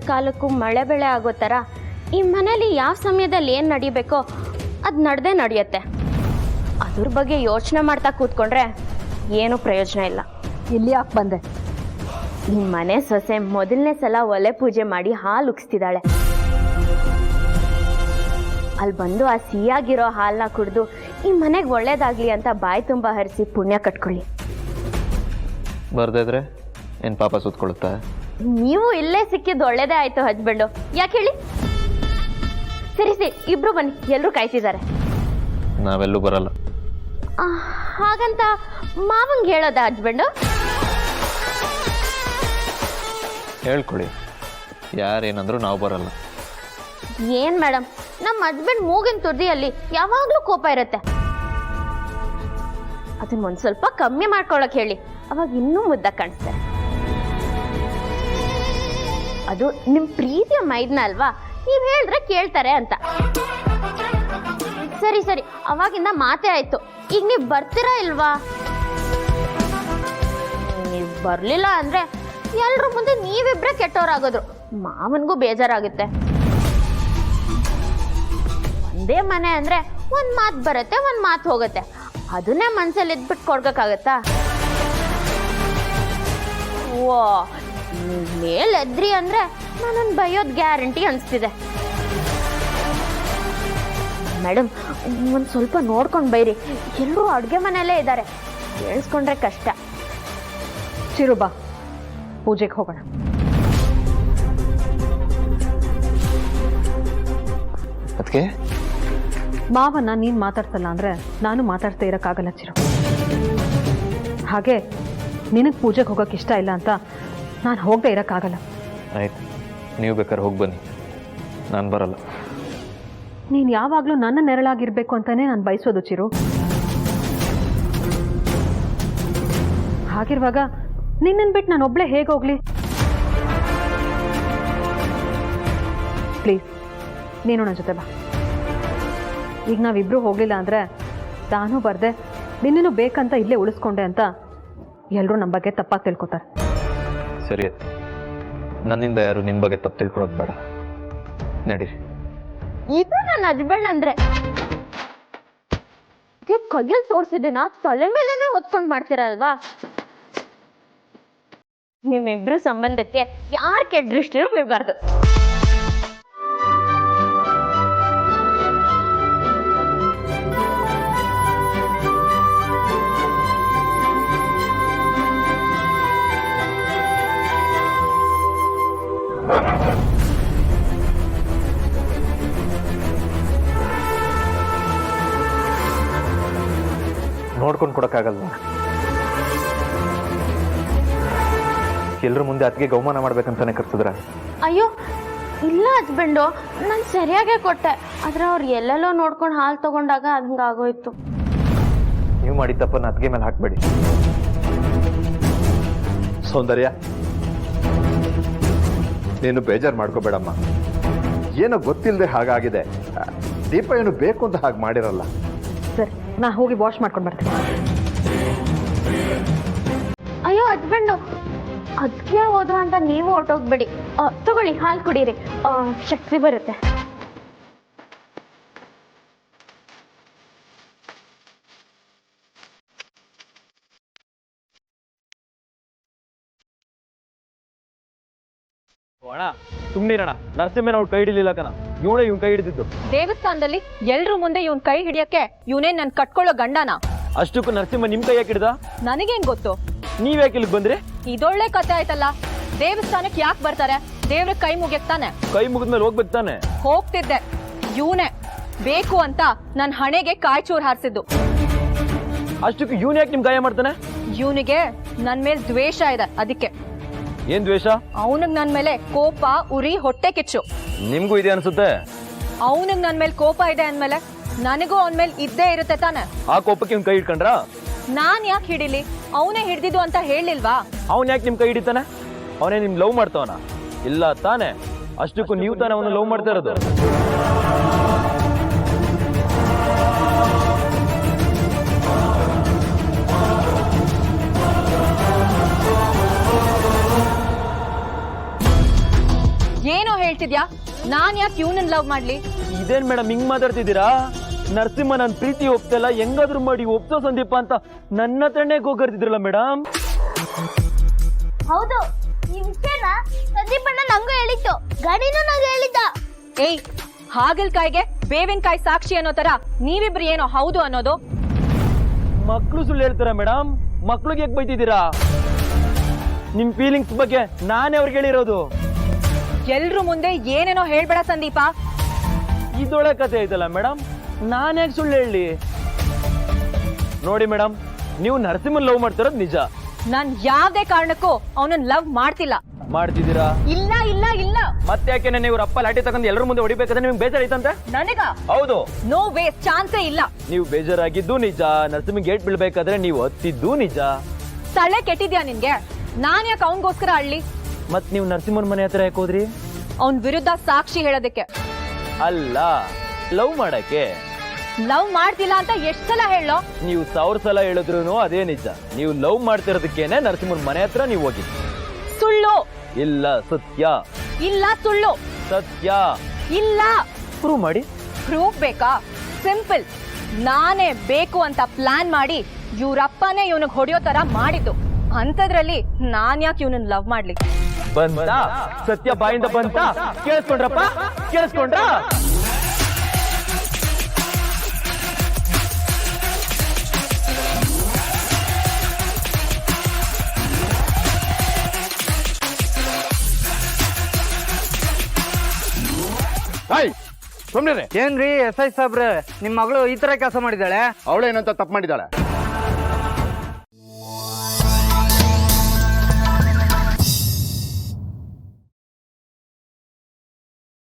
ಕಾಲಕ್ಕೂ ಮಳೆ ಬೆಳೆ ಆಗೋ ಥರ ಈ ಮನೇಲಿ ಯಾವ ಸಮಯದಲ್ಲಿ ಏನು ನಡಿಬೇಕೋ ಅದು ನಡೆದೇ ನಡೆಯುತ್ತೆ. ಅದ್ರ ಬಗ್ಗೆ ಯೋಚನೆ ಮಾಡ್ತಾ ಕೂತ್ಕೊಂಡ್ರೆ ಏನೂ ಪ್ರಯೋಜನ ಇಲ್ಲ. ಇಲ್ಲಿ ಯಾಕೆ ಬಂದೆ? ಈ ಮನೆ ಸೊಸೆ ಮೊದಲನೇ ಸಲ ಒಲೆ ಪೂಜೆ ಮಾಡಿ ಹಾಲು ಉಗಿಸ್ತಿದ್ದಾಳೆ. ಅಲ್ಲಿ ಬಂದು ಆ ಸಿಹಿಯಾಗಿರೋ ಹಾಲನ್ನ ಕುಡಿದು ಈ ಮನೆಗೆ ಒಳ್ಳೇದಾಗ್ಲಿ ಅಂತ ಬಾಯಿ ತುಂಬ ಹರಿಸಿ ಪುಣ್ಯ ಕಟ್ಕೊಳ್ಳಿ. ಬರ್ದಿದ್ರೆ ಏನು ಪಾಪ ಸುತ್ಕೊಳುತ್ತಾ? ನೀವು ಇಲ್ಲೇ ಸಿಕ್ಕಿದ್ದು ಒಳ್ಳೇದೇ ಆಯ್ತು ಹಸ್ಬೆಂಡು. ಯಾಕೆ ಹೇಳಿ? ಸರಿ ಇಬ್ರು ಬನ್ನಿ, ಎಲ್ಲರೂ ಕಾಯ್ತಿದ್ದಾರೆ. ನಾವೆಲ್ಲೂ ಬರಲ್ಲ. ಹಾಗಂತ ಮಾವಂಗೆ ಹೇಳೋದ ಹಸ್ಬೆಂಡು? ಹೇಳ್ಕೊಳ್ಳಿ, ಯಾರೇನಂದ್ರು ನಾವು ಬರಲ್ಲ. ಏನ್ ಮೇಡಮ್, ನಮ್ಮ ಹಸ್ಬೆಂಡ್ ಮೂಗಿನ ತುದಿಯಲ್ಲಿ ಯಾವಾಗ್ಲೂ ಕೋಪ ಇರುತ್ತೆ. ಅದನ್ನ ಒಂದ್ ಸ್ವಲ್ಪ ಕಮ್ಮಿ ಮಾಡ್ಕೊಳಕ್ ಹೇಳಿ, ಅವಾಗ ಇನ್ನೂ ಮುದ್ದ ಕಾಣಿಸ್ತಾರೆ. ಅದು ನಿಮ್ ಪ್ರೀತಿಯ ಮೈದ್ನ ಅಲ್ವಾ, ನೀವ್ ಹೇಳಿದ್ರೆ ಕೇಳ್ತಾರೆ ಅಂತ. ಸರಿ ಅವಾಗಿಂದ ಮಾತೇ ಆಯ್ತು. ಈಗ ನೀವ್ ಬರ್ತೀರಾ ಇಲ್ವಾ? ನೀವ್ ಬರ್ಲಿಲ್ಲ ಅಂದ್ರೆ ಎಲ್ರ ಮುಂದೆ ನೀವಿಬ್ರೆ ಕೆಟ್ಟವರಾಗೋದ್ರು. ಮಾವನ್ಗೂ ಬೇಜಾರಾಗುತ್ತೆ. ಒಂದೇ ಮನೆ ಅಂದ್ರೆ ಒಂದ್ ಮಾತು ಬರುತ್ತೆ, ಒಂದ್ ಮಾತು ಹೋಗುತ್ತೆ. ಅದನ್ನೇ ಮನ್ಸಲ್ಲಿ ಇದ್ಬಿಟ್ಟು ಕೊಡ್ಬೇಕಾಗತ್ತಾ? ಓ, ಮೇಲೆದ್ರಿ ಅಂದ್ರೆ ನಾನೊಂದು ಬೈಯೋದ್ ಗ್ಯಾರಂಟಿ ಅನಿಸ್ತಿದೆ. ಮೇಡಮ್, ಒಂದು ಸ್ವಲ್ಪ ನೋಡ್ಕೊಂಡು ಬೈರಿ. ಎಲ್ಲರೂ ಅಡುಗೆ ಮನೆಯಲ್ಲೇ ಇದ್ದಾರೆ, ಕೇಳಿಸ್ಕೊಂಡ್ರೆ ಕಷ್ಟ. ಚಿರು ಬಾ, ಪೂಜೆಗೆ ಹೋಗೋಣ. ಅದಕ್ಕೆ ಮಾವನ್ನ ನೀನು ಮಾತಾಡ್ಸಲ್ಲ ಅಂದರೆ ನಾನು ಮಾತಾಡ್ತಾ ಇರೋಕ್ಕಾಗಲ್ಲ ಚಿರು. ಹಾಗೆ ನಿನಗೆ ಪೂಜೆಗೆ ಹೋಗೋಕೆ ಇಷ್ಟ ಇಲ್ಲ ಅಂತ ನಾನು ಹೋಗದೆ ಇರೋಕ್ಕಾಗಲ್ಲ. ಆಯ್ತು, ನೀವು ಬೇಕಾದ್ರೆ ಹೋಗಿ ಬನ್ನಿ, ನಾನು ಬರಲ್ಲ. ನೀನು ಯಾವಾಗಲೂ ನನ್ನ ನೆರಳಾಗಿರ್ಬೇಕು ಅಂತಲೇ ನಾನು ಬಯಸೋದು ಚಿರು. ಹಾಗಿರುವಾಗ ನಿನ್ನನ್ನು ಬಿಟ್ಟು ನಾನು ಒಬ್ಳೆ ಹೇಗೆ ಹೋಗ್ಲಿ? ಪ್ಲೀಸ್ ನೀನು ನನ್ನ ಜೊತೆ ಬಾ. ಈಗ ನಾವಿಬ್ರು ಹೋಗಲಿಲ್ಲ ಅಂದರೆ ನಾನು ಬರ್ದೆ ನಿನ್ನೂ ಬೇಕಂತ ಇಲ್ಲೇ ಉಳಿಸ್ಕೊಂಡೆ ಅಂತ ಎಲ್ಲರೂ ನಮ್ಮ ಬಗ್ಗೆ ತಪ್ಪಾಗಿ ತಿಳ್ಕೊತಾರೆ. ಸರಿ, ನನ್ನಿಂದ ಯಾರು ನಿನ್ನ ಬಗ್ಗೆ ತಪ್ಪು ತಿಳ್ಕೊಳೋದು ಬೇಡ, ನಡೀರಿ. ಇದು ನನ್ನ ಹಸ್ಬೆಂಡ್ ಅಂದ್ರೆ ಕೈಯಲ್ಲಿ ತೋರಿಸಿದ್ದೀನ ತಲೆ ಮೇಲೆನೆ ಹೊತ್ಕೊಂಡು ಮಾಡ್ತೀರಲ್ವಾ? ನಿಮ್ಮಿಬ್ರು ಸಂಬಂಧಕ್ಕೆ ಯಾರು ಕೆಟ್ಟ ದೃಷ್ಟಿನೂ ಬೀಳಬಾರ್ದು. ನೋಡ್ಕೊಂಡು ಕೊಡೋಕ್ಕಾಗಲ್ವಾ? ಎಲ್ಲರ ಮುಂದೆ ಅದಕ್ಕೆ ಗೌಮಾನ ಮಾಡ್ಬೇಕಂತಾನೆ ಕರ್ಸಿದ್ರ? ಅಯ್ಯೋ ಇಲ್ಲ ಹಸ್ಬೆಂಡು, ನಾನು ಸರಿಯಾಗೇ ಕೊಟ್ಟೆ. ಆದ್ರೆ ಅವ್ರು ಎಲ್ಲೆಲ್ಲೋ ನೋಡ್ಕೊಂಡು ಹಾಲು ತಗೊಂಡಾಗ ಹಂಗಾಗೋಯ್ತು. ನೀವು ಮಾಡಿದ ತಪ್ಪನ್ನು ಅದಕ್ಕೆ ಮೇಲೆ ಹಾಕ್ಬೇಡಿ. ಸೌಂದರ್ಯ, ನೀನು ಬೇಜಾರು ಮಾಡ್ಕೋಬೇಡಮ್ಮ. ಏನೋ ಗೊತ್ತಿಲ್ಲದೆ ಹಾಗಾಗಿದೆ. ದೀಪ ಏನು ಬೇಕು ಅಂತ ಹಾಗೆ ಮಾಡಿರಲ್ಲ. ಸರಿ, ನಾ ಹೋಗಿ ವಾಶ್ ಮಾಡ್ಕೊಂಡು ಬರ್ತೀನಿ. ಅಯ್ಯೋ ಹಸ್ಬೆಂಡು, ಅದಕ್ಕೆ ಹೋದ್ರು ಅಂತ ನೀವು ಹೊರಟೋಗ್ಬೇಡಿ. ತಗೊಳ್ಳಿ, ಹಾಲು ಕುಡೀರಿ, ಶಕ್ತಿ ಬರುತ್ತೆ. ಅಣ್ಣ ಸುಮ್ಮನಿರಣ, ನರಸಿಂಹನ ಅವ್ಳು ಕೈ ಹಿಡಿಲಿಲ್ಲ ಕಣ, ಇವನೇ ಇವ್ನ ಕೈ ಹಿಡಿದಿದ್ದು. ದೇವಸ್ಥಾನದಲ್ಲಿ ಎಲ್ರೂ ಮುಂದೆ ಇವನ್ ಕೈ ಹಿಡಿಯಕ್ಕೆ ಇವನೇ ನನ್ ಕಟ್ಕೊಳ್ಳೋ ಗಂಡನ. ಅಷ್ಟಕ್ಕೂ ನರಸಿಂಹ ನಿಮ್ ಕೈ ಯಾಕೆ ಹಿಡ್ದ? ನನಗೇನ್ ಗೊತ್ತು? ನೀವ್ ಯಾಕೆ ಇಲ್ಲಿಗೆ ಬಂದ್ರಿ? ಇದೊಳ್ಳೆ ಕತೆ ಆಯ್ತಲ್ಲ. ದೇವಸ್ಥಾನಕ್ಕೆ ಯಾಕೆ ಬರ್ತಾರೆ? ದೇವ್ರ ಕೈ ಮುಗಿಯಕ್ತಾನೆ. ಕೈ ಮುಗಿದ್ಮೇಲೆ ಹೋಗ್ಬೇಕು ತಾನೆ? ಹೋಗ್ತಿದ್ದೆ, ಇವನೇ ಬೇಕು ಅಂತ ನನ್ ಹಣೆಗೆ ಕಾಯ್ಚೂರ್ ಹಾರಿಸಿದ್ದು. ಅಷ್ಟಕ್ಕೂ ಇವನ್ ಯಾಕೆ ನಿಮ್ ಗಾಯ ಮಾಡ್ತಾನೆ? ಇವನಿಗೆ ನನ್ ಮೇಲೆ ದ್ವೇಷ ಇದೆ, ಅದಕ್ಕೆ. ಏನ್ ದ್ವೇಷ? ಅವನಿಗೆ ನನ್ ಮೇಲೆ ಕೋಪ, ಉರಿ, ಹೊಟ್ಟೆ ಕಿಚ್ಚು. ನಿಮ್ಗೂ ಇದೆ ಅನ್ಸುತ್ತೆ. ಅವನಿಗೆ ನನ್ ಮೇಲೆ ಕೋಪ ಇದೆ ಅಂದ್ಮೇಲೆ ನನಗೂ ಅವನ ಮೇಲೆ ಇದ್ದೇ ಇರುತ್ತೆ ತಾನೆ. ಆ ಕೋಪಕ್ಕೆ ಇವ್ನ ಕೈ ಹಿಡ್ಕೊಂಡ್ರ? ನಾನ್ ಯಾಕೆ ಹಿಡಿಲಿ? ಅವನೇ ಹಿಡ್ದಿದ್ದು ಅಂತ ಹೇಳಿಲ್ವಾ? ಅವನ್ ಯಾಕೆ ನಿಮ್ ಕೈ ಹಿಡಿತಾನೆ? ಅವನೇ ನಿಮ್ ಲವ್ ಮಾಡ್ತಾವನ? ಇಲ್ಲ ತಾನೆ? ಅಷ್ಟಕ್ಕೂ ನೀವು ತಾನೆ ಅವನು ಲವ್ ಮಾಡ್ತಾ ಇರೋದು. ಮಾತಾಡ್ತಿದ್ಯಾ? ನಾನ್ ಯಾಕೆ ಇವ್ನನ್ನ ಲವ್ ಮಾಡ್ಲಿ? ಇದೇನ್ ಮೇಡಮ್ ಹಿಂಗ್ ಮಾತಾಡ್ತಿದ್ದೀರಾ? ನರಸಿಂಹ ನನ್ ಪ್ರೀತಿ ಒಪ್ತಲ್ಲ, ಹೆಂಗಾದ್ರೂ ಮಾಡಿ ಒಪ್ಸೋ ಸಂದೀಪ ಅಂತ ನನ್ನ ಹತ್ರನೇ ಗೋಗರ್ತಿದ್ರಲ್ಲ ಮೇಡಮ್. ಹೌದು, ಈ ವಿಷಯನ ಸಂದೀಪಣ್ಣ ನಂಗೂ ಹೇಳಿತ್ತು, ಗಣಿನೂ ನಂಗೆ ಹೇಳಿದ್ದ. ಏಯ್, ಹಾಗಲ್ಕಾಯಿಗೆ ಬೇವಿನಕಾಯಿ ಸಾಕ್ಷಿ ಅನ್ನೋ ತರ ನೀವಿಬ್ರು ಏನೋ ಹೌದು ಅನ್ನೋದು? ಮಕ್ಳು ಸುಳ್ಳು ಹೇಳ್ತಾರ ಮೇಡಮ್? ಮಕ್ಳಿಗೆ ಯಾಕೆ ಬೈತಿದ್ದೀರಾ? ನಿಮ್ ಫೀಲಿಂಗ್ಸ್ ಬಗ್ಗೆ ನಾನೇ ಅವ್ರಿಗೆ ಹೇಳಿರೋದು. ಎಲ್ರು ಮುಂದೆ ಏನೇನೋ ಹೇಳ್ಬೇಡ ಸಂದೀಪ. ಇದೊಳೆ ಕತೆ ಐತಲ್ಲ ಮೇಡಮ್, ನಾನೇ ಸುಳ್ಳು ಹೇಳಿ? ನೋಡಿ ಮೇಡಮ್, ನೀವು ನರಸಿಂಹನ್ ಲವ್ ಮಾಡ್ತಿರೋದು ನಿಜ. ನಾನ್ ಯಾವ್ದೇ ಕಾರಣಕ್ಕೂ ಅವನನ್ನ ಲವ್ ಮಾಡ್ತಿಲ್ಲ. ಮಾಡ್ತಿದ್ದೀರಾ? ಇಲ್ಲ ಇಲ್ಲ ಇಲ್ಲ. ಮತ್ತೆ ಯಾಕೆ ನಾನು ಇವ್ರ ಅಪ್ಪ ಲಾಠಿ ತಗೊಂಡು ಎಲ್ಲರ ಮುಂದೆ ಹೊಡಿಬೇಕಾದ್ರೆ ನಿಮ್ಗೆ ಬೇಜಾರೈತಂತೆ? ನನಗ ಹೌದು. ನೋ ವೇ, ಚಾನ್ಸೇ ಇಲ್ಲ. ನೀವು ಬೇಜಾರಾಗಿದ್ದು ನಿಜ, ನರಸಿಂಹ ಗೇಟ್ ಬೀಳ್ಬೇಕಾದ್ರೆ ನೀವು ಹತ್ತಿದ್ದು ನಿಜ. ತಲೆ ಕೆಟ್ಟಿದ್ಯಾ ನಿನ್ಗೆ? ನಾನ್ ಯಾಕೆ ಅವನ್ಗೋಸ್ಕರ ಅಳ್ಳಿ? ಮತ್ ನೀವು ನರಸಿಂಹನ್ ಮನೆ ಹತ್ರ ಯಾಕೆ ಹೋದ್ರಿ? ಅವನ್ ವಿರುದ್ಧ ಸಾಕ್ಷಿ ಹೇಳೋದಕ್ಕೆ. ಅಲ್ಲ, ಲವ್ ಮಾಡಕ್ಕೆ. ಲವ್ ಮಾಡ್ತಿಲ್ಲ ಅಂತ ಎಷ್ಟ್ ಸಲ ಹೇಳೋ? ನೀವು 1000 ಸಲ ಹೇಳಿದ್ರು ಅದೇ ನಿಜ. ನೀವು ಲವ್ ಮಾಡ್ತಿರೋದಕ್ಕೇನೆ ನರಸಿಂಹನ್ ಮನೆ ಹತ್ರ ನೀವು ಹೋಗಿದ್ದು. ಸುಳ್ಳು. ಇಲ್ಲ, ಸತ್ಯ. ಇಲ್ಲ, ಸುಳ್ಳು. ಸತ್ಯ. ಇಲ್ಲ. ಪ್ರೂವ್ ಮಾಡಿ. ಪ್ರೂಫ್ ಬೇಕಾ? ಸಿಂಪಲ್. ನಾನೇ ಬೇಕು ಅಂತ ಪ್ಲಾನ್ ಮಾಡಿ ಇವ್ರಪ್ಪನೇ ಇವನಿಗೆ ಹೊಡೆಯೋ ತರ ಮಾಡಿದ್ದು. ಅಂಥದ್ರಲ್ಲಿ ನಾನ್ ಯಾಕೆ ಇವನನ್ನ ಲವ್ ಮಾಡ್ಲಿ? ಬಂತ ಸತ್ಯ ಬಾಯಿಂದ ಬಂತ? ಕೇಳಿಸ್ಕೊಂಡ್ರಪ್ಪ? ಕೇಳಿಸ್ಕೊಂಡ್ರ? ಸುಮ್ನೆ ಏನ್ರಿ ಎಸ್ ಐ ಸಾಬ್ರೆ, ನಿಮ್ ಮಗಳು ಈ ತರ ಕೆಲಸ ಮಾಡಿದಾಳೆ? ಅವಳೇನಂತ ತಪ್ಪು ಮಾಡಿದಾಳೆ?